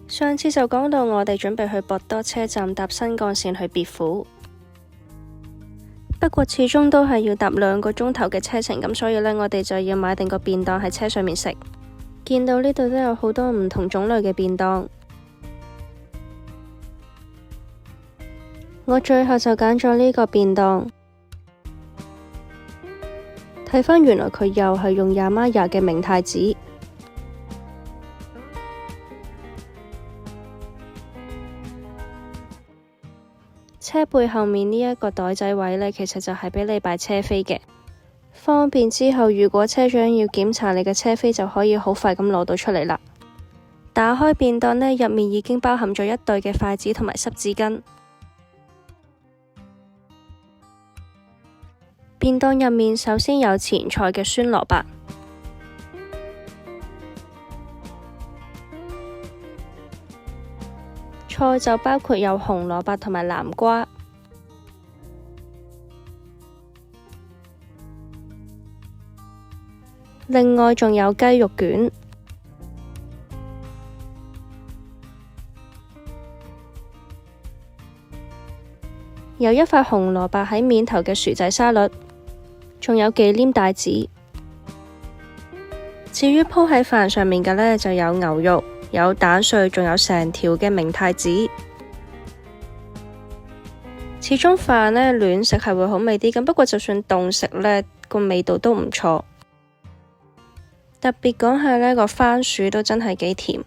上次就講到我哋準備去博多車站搭新幹線去別府，不過始終都係要搭2個鐘頭嘅車程，咁所以呢，我哋就要買定個便當喺車上面食。見到呢度都有好多唔同種類嘅便當，我最後就揀咗呢個便當。睇返原來佢又係用Yamaya嘅明太子。車背後面呢一個袋仔位呢，其實就係俾你擺車飛嘅，方便之後如果車長要檢查你嘅車飛，就可以好快咁攞到出嚟啦。打開便當呢，入面已經包含咗一對嘅筷子同埋濕紙巾。便當入面首先有前菜嘅酸蘿蔔，菜就包括有紅蘿蔔同埋南瓜，另外仲有雞肉卷，有一塊紅蘿蔔喺面頭嘅薯仔沙律，仲有忌廉帶子。至於鋪喺飯上面嘅呢，就有牛肉，有蛋碎，仲有成條嘅明太子。始終飯呢，暖食係會好味啲，咁不過就算凍食呢，個味道都唔錯。特別講下呢個番薯都真係幾甜。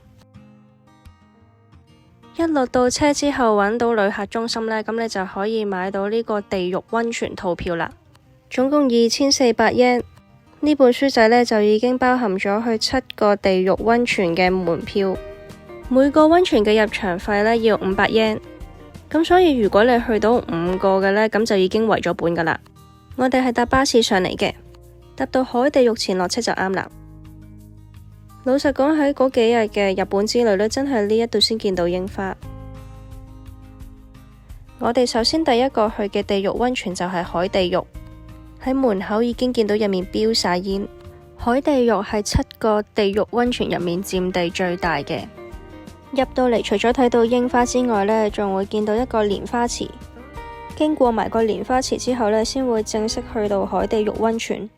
一落到車之後揾到旅客中心呢，咁你就可以買到呢個地獄溫泉套票啦，總共2400 yen。呢本書仔呢，就已經包含咗去7個地獄溫泉嘅門票，每個溫泉嘅入場費呢要500 yen。咁所以如果你去到5個嘅呢，咁就已經為咗本噶啦。我哋係搭巴士上嚟嘅，搭到海地獄前落車就啱啦。老實講，喺嗰幾日嘅日本之旅呢，真係呢一度先見到櫻花。我哋首先第一個去嘅地獄溫泉就係海地獄，喺門口已經見到入面飆晒煙。海地獄係7個地獄溫泉入面佔地最大嘅。入到嚟除咗睇到櫻花之外呢，仲會見到一個蓮花池。經過埋個蓮花池之後呢，先會正式去到海地獄溫泉。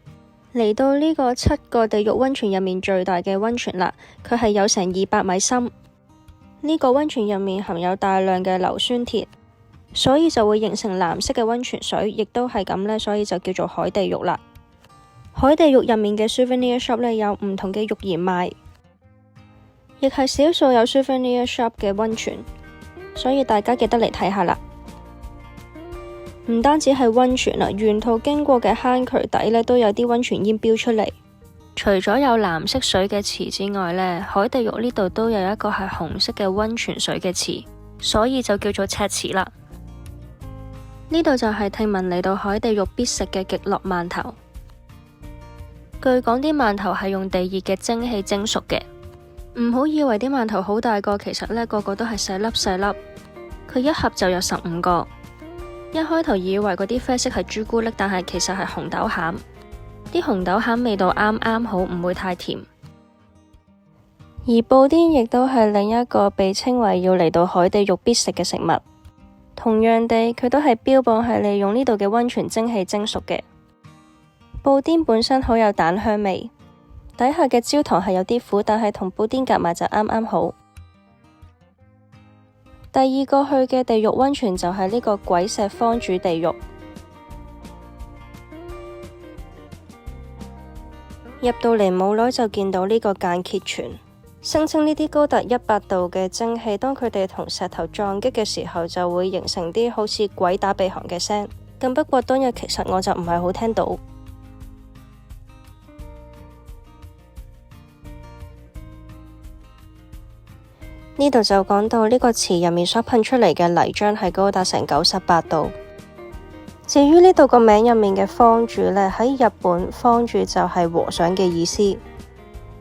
嚟到呢個7個地獄溫泉入面最大嘅溫泉啦，佢係有成200米深。呢個溫泉入面含有大量嘅硫酸鐵，所以就會形成藍色嘅溫泉水，亦都係咁呢，所以就叫做海地獄啦。海地獄入面嘅 souvenir shop 呢，有唔同嘅浴鹽賣，亦係少數有 souvenir shop 嘅溫泉，所以大家記得嚟睇下啦。唔單止係溫泉啦，沿途經過嘅坑渠底呢，都有啲溫泉煙飆出嚟。除咗有藍色水嘅池之外呢，海地獄呢度都有一個係紅色嘅溫泉水嘅池，所以就叫做赤池啦。呢度就係聽聞嚟到海地獄必食嘅極樂饅頭。據講啲饅頭係用地熱嘅蒸汽蒸熟嘅，唔好以為啲饅頭好大個，其實呢個個都係細粒細粒，佢一盒就有15個。一開頭以為嗰啲啡色係朱古力，但係其實係紅豆餡。啲紅豆餡味道啱啱好，唔會太甜。而布甸亦都係另一個被稱為要嚟到海地獄必食嘅食物。同樣地，佢都係標榜係利用呢度嘅溫泉蒸汽蒸熟嘅。布甸本身好有蛋香味，底下嘅焦糖係有啲苦，但係同布甸夾埋就啱啱好。第二個去嘅地獄溫泉就係呢個鬼石荒主地獄。入到嚟冇耐就見到呢個間歇泉，聲稱呢啲高達100度嘅蒸汽，當佢哋同石頭撞擊嘅時候，就會形成啲好似鬼打鼻鼾嘅聲。咁不過當日其實我就唔係好聽到。呢度就講到呢個池入面所噴出嚟嘅泥漿係高達成98度。至於呢度個名入面嘅荒主呢，喺日本荒主就係和尚嘅意思，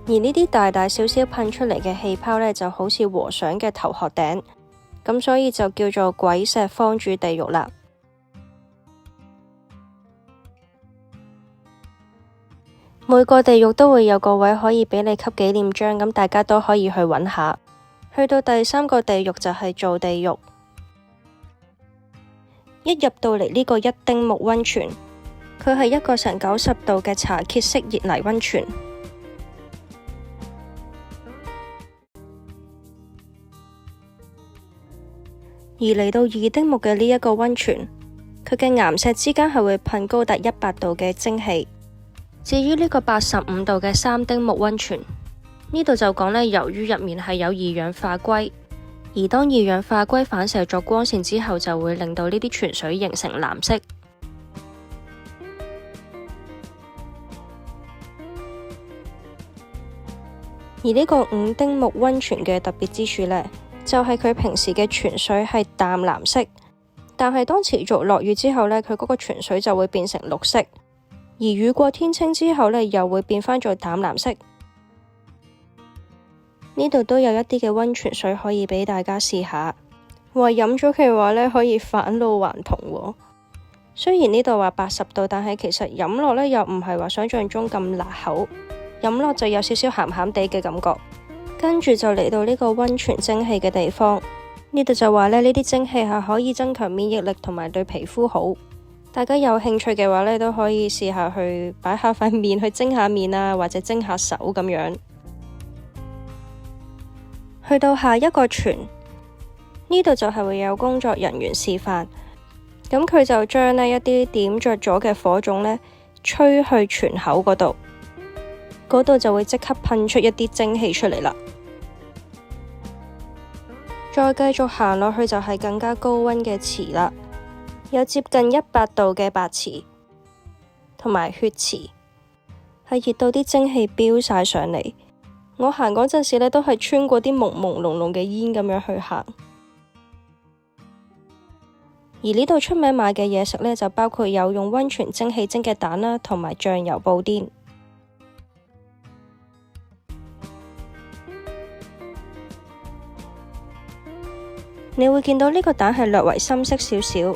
而呢啲大大小小噴出嚟嘅氣泡呢，就好似和尚嘅頭殼頂，咁所以就叫做鬼石荒主地獄啦。每個地獄都會有個位可以俾你吸紀念章，咁大家都可以去揾下。去到第三個地獄就係做地獄。一入到嚟呢個一丁目溫泉，佢係一個成90度嘅茶褐色熱泥溫泉。而嚟到二丁目嘅呢一個溫泉，佢嘅岩石之間係會噴高達100度嘅蒸汽。至於呢個85度嘅三丁目溫泉，呢度就講呢，由於入面係有二氧化硅，而當二氧化硅反射咗光線之後，就會令到呢啲泉水形成藍色。而呢個五丁目溫泉嘅特別之處呢，就係佢平時嘅泉水係淡藍色，但係當持續落雨之後呢，佢嗰個泉水就會變成綠色，而雨過天晴之後呢，又會變返做淡藍色。呢度都有一啲嘅溫泉水可以俾大家試下，話飲咗嘅話呢，可以返老還童喎。雖然呢度話80度，但係其實飲落呢又唔係話想象中咁辣口，飲落就有少少鹹鹹地嘅感覺。跟住就嚟到呢個溫泉蒸汽嘅地方，呢度就話呢啲蒸汽係可以增強免疫力同埋對皮膚好。大家有興趣嘅話呢，都可以試下去擺下塊面去蒸下面啊，或者蒸下手咁樣。去到下一個泉，呢度就係會有工作人員示範，咁佢就將呢一啲點着咗嘅火種呢吹去泉口嗰度，嗰度就會即刻噴出一啲蒸汽出嚟啦。再繼續行落去就係更加高溫嘅池啦，有接近100度嘅白池同埋血池，係熱到啲蒸汽飆晒上嚟。我行嗰陣時呢，都係穿過啲朦朦朧朧嘅煙咁樣去行。而呢度出名賣嘅嘢食呢，就包括有用溫泉蒸汽蒸嘅蛋啦，同埋醬油布甸。你會見到呢個蛋係略為深色少少，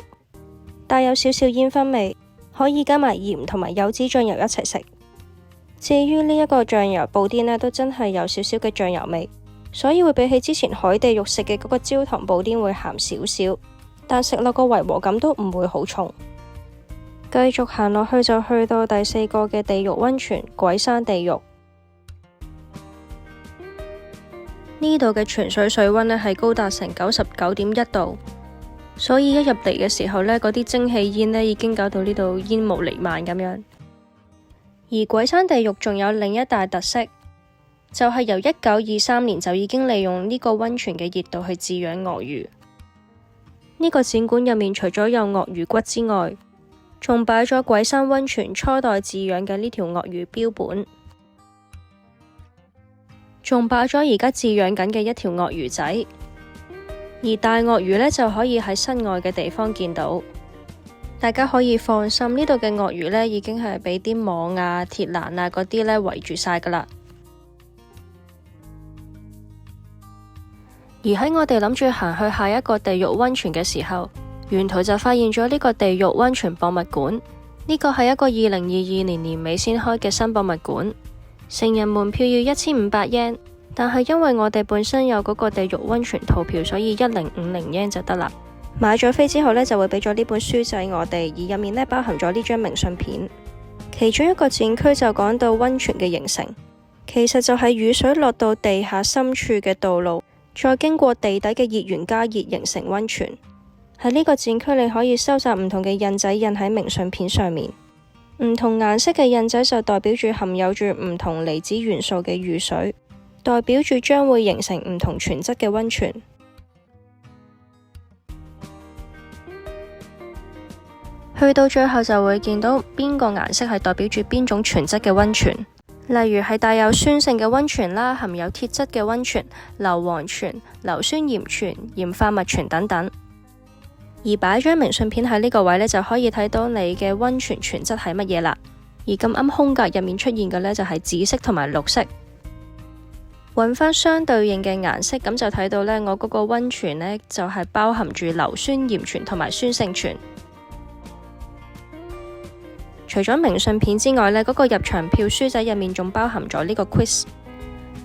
帶有少少煙燻味，可以加埋鹽同埋柚子醬油一齊食。至於呢一個醬油布甸呢，都真係有少少嘅醬油味，所以會比起之前海地獄食嘅嗰個焦糖布甸會鹹少少，但食落個違和感都唔會好重。繼續行落去就去到第四個嘅地獄溫泉鬼山地獄。呢度嘅泉水水溫呢係高達成99.1度，所以一入嚟嘅時候呢，嗰啲蒸汽煙呢已經搞到呢度煙霧瀰漫咁樣。而鬼山地獄仲有另一大特色，就係由1923年就已經利用呢個溫泉嘅熱度去飼養鱷魚。呢個展館入面除咗有鱷魚骨之外，仲擺咗鬼山溫泉初代飼養嘅呢條鱷魚標本，仲擺咗而家飼養緊嘅一條鱷魚仔。而大鱷魚呢，就可以喺室外嘅地方見到。大家可以放心，呢度嘅鱷魚呢已經係俾啲網啊、鐵欄啊嗰啲呢圍住晒噶啦。而喺我哋諗住行去下一個地獄溫泉嘅時候，沿途就發現咗呢個地獄溫泉博物館。呢個係一個2022年年尾先開嘅新博物館，成人門票要1500 yen，但係因為我哋本身有嗰個地獄溫泉套票，所以1050 yen 就得啦。買咗飛之後呢，就會俾咗呢本書仔我哋，而入面呢包含咗呢張明信片。其中一個展區就講到溫泉嘅形成，其實就係雨水落到地下深處嘅道路，再經過地底嘅熱源加熱形成溫泉。喺呢個展區你可以收集唔同嘅印仔印喺明信片上面，唔同顏色嘅印仔就代表住含有住唔同離子元素嘅雨水，代表住將會形成唔同泉質嘅溫泉。去到最後就會見到邊個顏色係代表住邊種泉質嘅溫泉，例如係帶有酸性嘅溫泉啦，含有鐵質嘅溫泉、硫磺泉、硫酸鹽泉、鹽化物泉等等。而擺張明信片喺呢個位呢，就可以睇到你嘅溫泉泉質係乜嘢啦。而咁啱空格入面出現嘅呢，就係紫色同埋綠色，揾翻相對應嘅顏色，咁就睇到呢，我嗰個溫泉呢，就係包含住硫酸鹽泉同埋酸性泉。除咗明信片之外呢，嗰個入場票書仔入面仲包含咗呢個 quiz，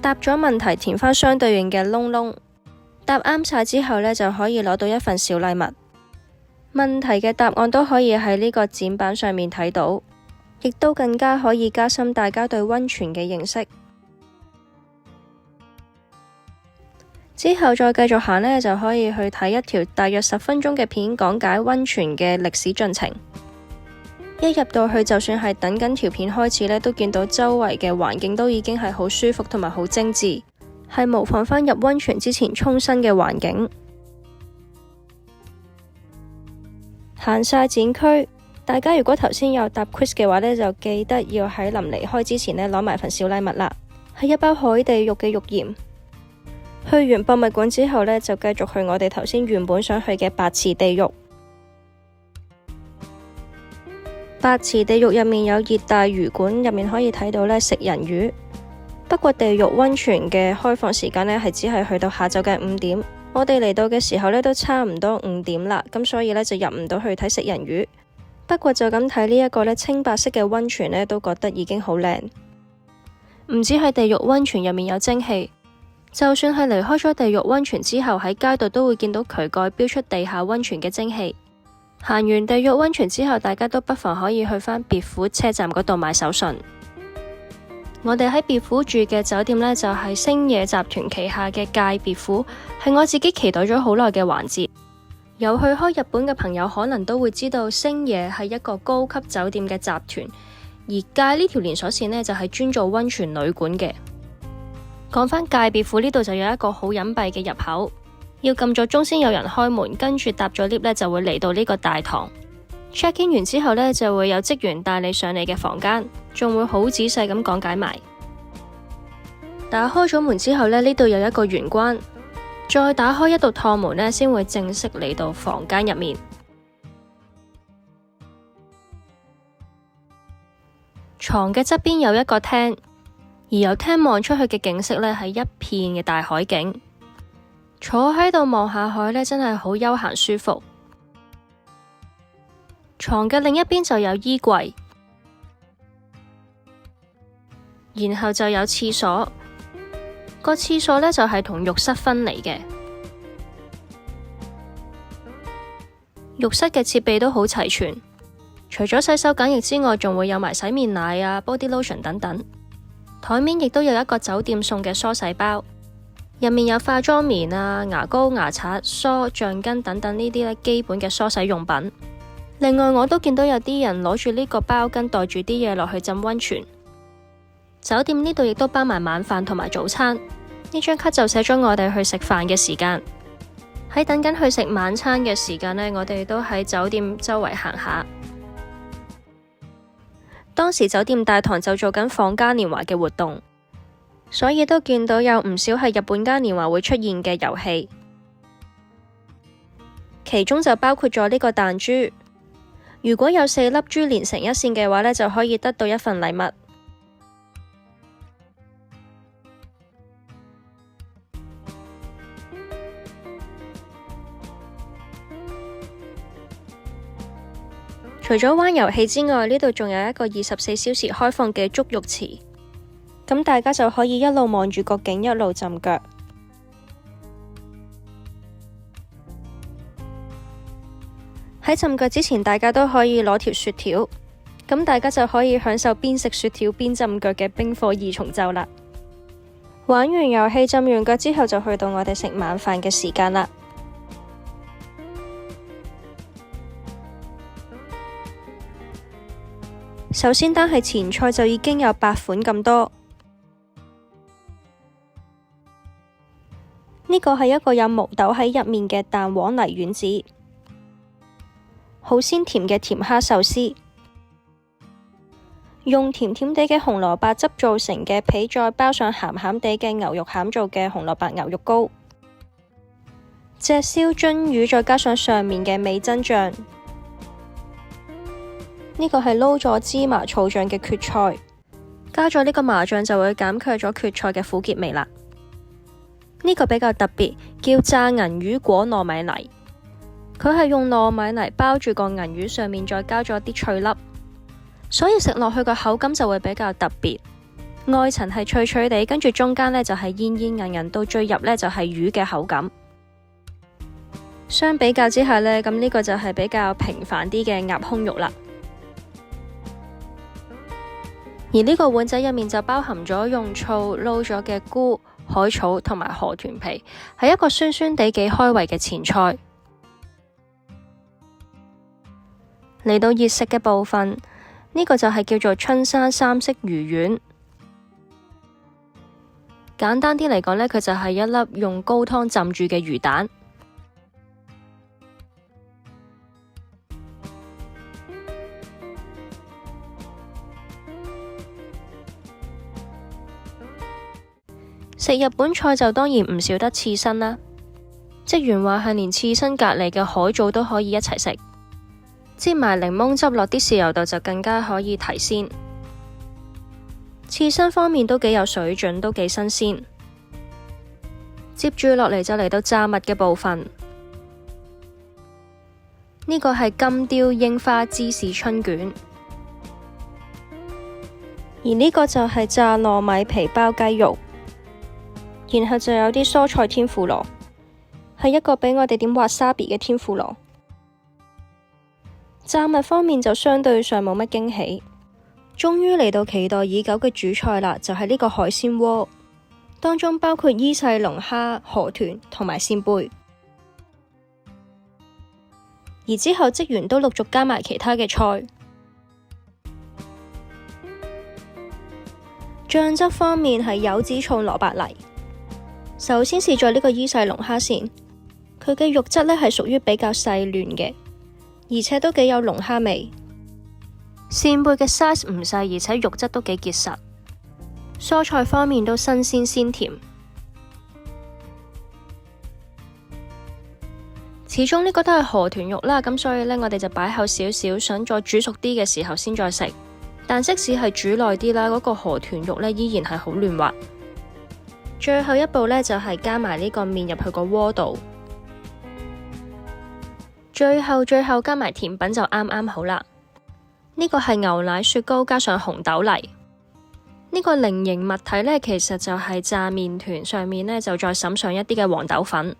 答咗問題填翻相對應嘅窿窿，答啱晒之後呢，就可以攞到一份小禮物。問題嘅答案都可以喺呢個展板上面睇到，亦都更加可以加深大家對溫泉嘅認識。之後再繼續行呢，就可以去睇一條大約10分鐘嘅片，講解溫泉嘅歷史進程。一入到去，就算係等緊條片開始呢，都見到周圍嘅環境都已經係好舒服同埋好精緻，係模仿返入溫泉之前沖身嘅環境。行晒展區，大家如果頭先有答 quiz 嘅話呢，就記得要喺臨離開之前呢攞埋份小禮物啦，係一包海地獄嘅浴鹽。去完博物館之後呢，就繼續去我哋頭先原本想去嘅白池地獄。白池地獄入面有熱帶魚館，入面可以睇到呢食人魚。不過地獄溫泉嘅開放時間呢，係只係去到下晝嘅5點。我哋嚟到嘅時候呢，都差唔多5點啦，咁所以呢，就入唔到去睇食人魚。不過就咁睇呢一個呢清白色嘅溫泉呢，都覺得已經好靚。唔止係地獄溫泉入面有蒸汽，就算係離開咗地獄溫泉之後，喺街度都會見到渠蓋標出地下溫泉嘅蒸汽。行完地獄溫泉之後，大家都不妨可以去返別府車站嗰度買手信。我哋喺別府住嘅酒店呢，就係星野集團旗下嘅界別府，係我自己期待咗好耐嘅環節。有去開日本嘅朋友可能都會知道，星野係一個高級酒店嘅集團，而界呢條連鎖線呢，就係專做溫泉旅館嘅。講返界別府呢度就有一個好隱蔽嘅入口。要撳咗鐘先有人開門，跟住搭咗 lift 呢就會嚟到呢個大堂。check in 完之後呢，就會有職員帶你上你嘅房間，仲會好仔細咁講解埋。打開咗門之後呢，呢度有一個玄關，再打開一道趟門呢，先會正式嚟到房間入面。床嘅側邊有一個廳，而由廳望出去嘅景色呢，係一片嘅大海景。坐喺度望下海呢，真係好悠閒舒服。床嘅另一邊就有衣櫃，然後就有廁所。個廁所呢，就係同浴室分離嘅。浴室嘅設備都好齊全，除咗洗手梘液之外，仲會有埋洗面奶啊、body lotion 等等。台面亦都有一個酒店送嘅梳洗包。入面有化妝棉啊、牙膏、牙刷、梳、橡筋等等呢啲咧基本嘅梳洗用品。另外，我都見到有啲人攞住呢個包巾，袋住啲嘢落去浸溫泉。酒店呢度亦都包埋晚飯同埋早餐。呢張卡就寫咗我哋去食飯嘅時間。喺等緊去食晚餐嘅時間呢，我哋都喺酒店周圍行下。當時酒店大堂就做緊放嘉年華嘅活動。所以都見到有唔少係日本嘉年華會出現嘅遊戲，其中就包括咗呢個彈珠。如果有4粒珠連成一線嘅話呢，就可以得到一份禮物。除咗玩遊戲之外，呢度仲有一個24小時開放嘅足浴池。咁大家就可以一路望住個景，一路浸腳。喺浸腳之前，大家都可以攞條雪條，咁大家就可以享受邊食雪條邊浸腳嘅冰火二重奏啦。玩完遊戲浸完腳之後，就去到我哋食晚飯嘅時間啦。首先單係前菜就已經有8款咁多。呢個係一個有毛豆喺入面嘅蛋黃泥丸子，好鮮甜嘅甜蝦壽司，用甜甜地嘅紅蘿蔔汁做成嘅皮，再包上鹹鹹地嘅牛肉餡做嘅紅蘿蔔牛肉糕，隻燒津魚再加上上面嘅味噌醬。呢個係撈咗芝麻醋醬嘅蕨菜，加咗呢個麻醬就會減卻咗蕨菜嘅苦澀味啦。呢個比較特別，叫炸銀魚裹糯米泥。佢係用糯米泥包住個銀魚，上面再加咗啲脆粒，所以食落去個口感就會比較特別。外層係脆脆地，跟住中間呢就係煙煙韌韌，到最入呢就係魚嘅口感。相比較之下呢，咁呢個就係比較平凡啲嘅鴨胸肉啦。而呢個碗仔入面就包含咗用醋撈咗嘅菇、海草同埋河豚皮，係一個酸酸地幾開胃嘅前菜。嚟到熱食嘅部分，呢個就係叫做春山三色魚丸。簡單啲嚟講呢，佢就係一粒用高湯浸住嘅魚蛋。食日本菜就當然唔少得刺身啦。職員話係連刺身隔離嘅海藻都可以一齊食，擠埋檸檬汁落啲豉油度就更加可以提鮮。刺身方面都幾有水準，都幾新鮮。接住落嚟就嚟到炸物嘅部分，呢個係金雕櫻花芝士春卷，而呢個就係炸糯米皮包雞肉。然後就有啲蔬菜天婦羅，係一個俾我哋點 wasabi 嘅天婦羅。炸物方面就相對上冇乜驚喜，終於嚟到期待已久嘅主菜啦，就係呢個海鮮鍋，當中包括伊勢龍蝦、河豚同埋扇貝。而之後職員都陸續加埋其他嘅菜。醬汁方面係柚子醋蘿蔔泥。首先試咗呢個伊勢龍蝦先，佢嘅肉質呢係屬於比較細嫩嘅，而且都幾有龍蝦味。扇貝嘅 size 唔細，而且肉質都幾結實。蔬菜方面都新鮮鮮甜。始終呢個都係河豚肉啦，咁所以呢，我哋就擺後少少，想再煮熟啲嘅時候先再食。但即使係煮耐啲啦，嗰個河豚肉呢依然係好嫩滑。最後一步呢，就係加埋呢個麵入去個鍋度，最後加埋甜品就啱啱好啦。呢個係牛奶雪糕加上紅豆泥。呢個菱形物體呢，其實就係炸麵團，上面呢就再灑上一啲嘅黃豆粉，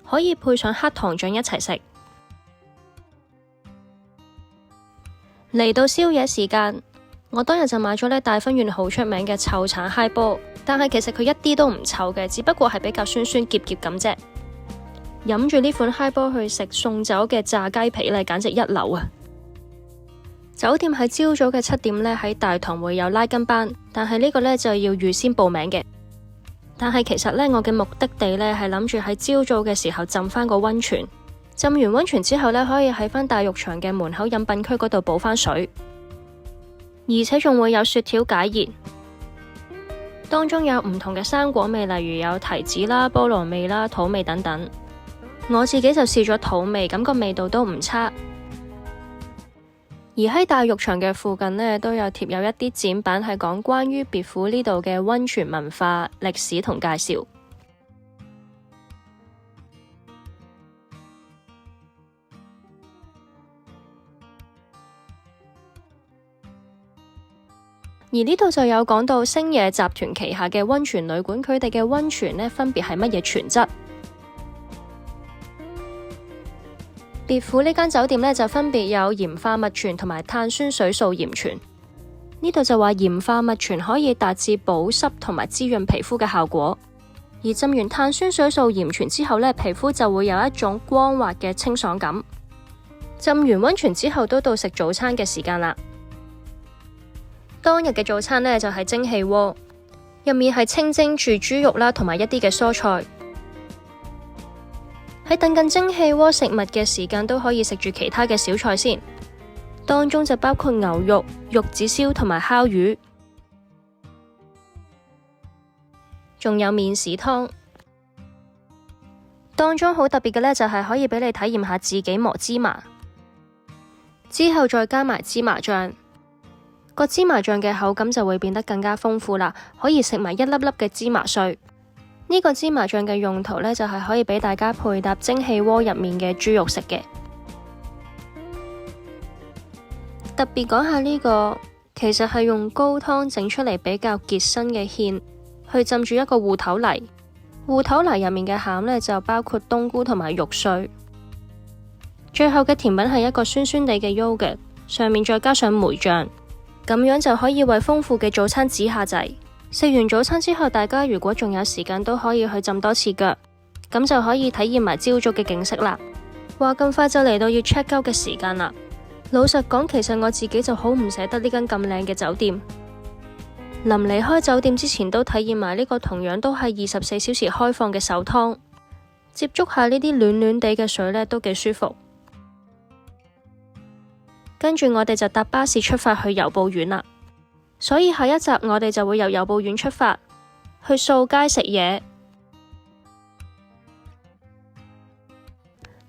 可以配上黑糖醬一齊食。嚟到宵夜時間，我當日就買咗呢大分縣好出名嘅臭橙嗨波。但係其實佢一啲都唔臭嘅，只不過係比較酸酸澀澀咁啫。飲住呢款嗨波去食送酒嘅炸雞皮呢，簡直一流啊！酒店喺朝早嘅7點呢，喺大堂會有拉筋班，但係呢個呢就要預先報名嘅。但係其實呢，我嘅目的地呢係諗住喺朝早嘅時候浸翻個溫泉，浸完溫泉之後呢，可以喺翻大浴場嘅門口飲品區嗰度補翻水，而且仲會有雪條解熱。當中有唔同嘅生果味，例如有提子啦、菠蘿味啦、土味等等。我自己就試咗土味，咁個味道都唔差。而喺大浴場嘅附近呢，都有貼有一啲展板，係講關於別府呢度嘅溫泉文化、歷史同介紹。而呢度就有講到星野集團旗下嘅溫泉旅館，佢哋嘅溫泉呢分別係乜嘢泉質？別府呢間酒店呢就分別有鹽化蜜泉同埋碳酸水素鹽泉。呢度就話鹽化蜜泉可以達至保濕同埋滋潤皮膚嘅效果，而浸完碳酸水素鹽泉之後呢，皮膚就會有一種光滑嘅清爽感。浸完溫泉之後都到食早餐嘅時間啦。當日嘅早餐呢，就係蒸汽鍋，入面係清蒸住豬肉啦，同埋一啲嘅蔬菜。喺等緊蒸汽鍋食物嘅時間，都可以食住其他嘅小菜先。當中就包括牛肉、玉子燒同埋烤魚，仲有麵豉湯。當中好特別嘅呢，就係可以俾你體驗下自己磨芝麻，之後再加埋芝麻醬。個芝麻醬嘅口感就會變得更加豐富啦，可以食埋一粒粒嘅芝麻碎。呢個芝麻醬嘅用途呢，就係可以俾大家配搭蒸汽鍋入面嘅豬肉食嘅。特別講下呢個，其實係用高湯整出嚟比較結身嘅芡，去浸住一個芋頭泥，芋頭泥入面嘅餡呢，就包括冬菇同埋肉碎。最後嘅甜品係一個酸酸地嘅 yogurt，上面再加上梅醬，咁樣就可以為豐富嘅早餐指下掣。食完早餐之後，大家如果仲有時間都可以去浸多次腳，咁就可以體驗埋朝早嘅景色啦。話咁快就嚟到要 check out 嘅時間啦。老實講，其實我自己就好唔捨得呢間咁靚嘅酒店。臨離開酒店之前，都體驗埋呢個同樣都係24小時開放嘅手湯，接觸下呢啲暖暖地嘅水呢，都幾舒服。跟住我哋就搭巴士出發去由布院啦。所以下一集我哋就會由由布院出發，去掃街食嘢，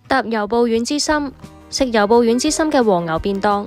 搭由布院之森，食由布院之森嘅和牛便當。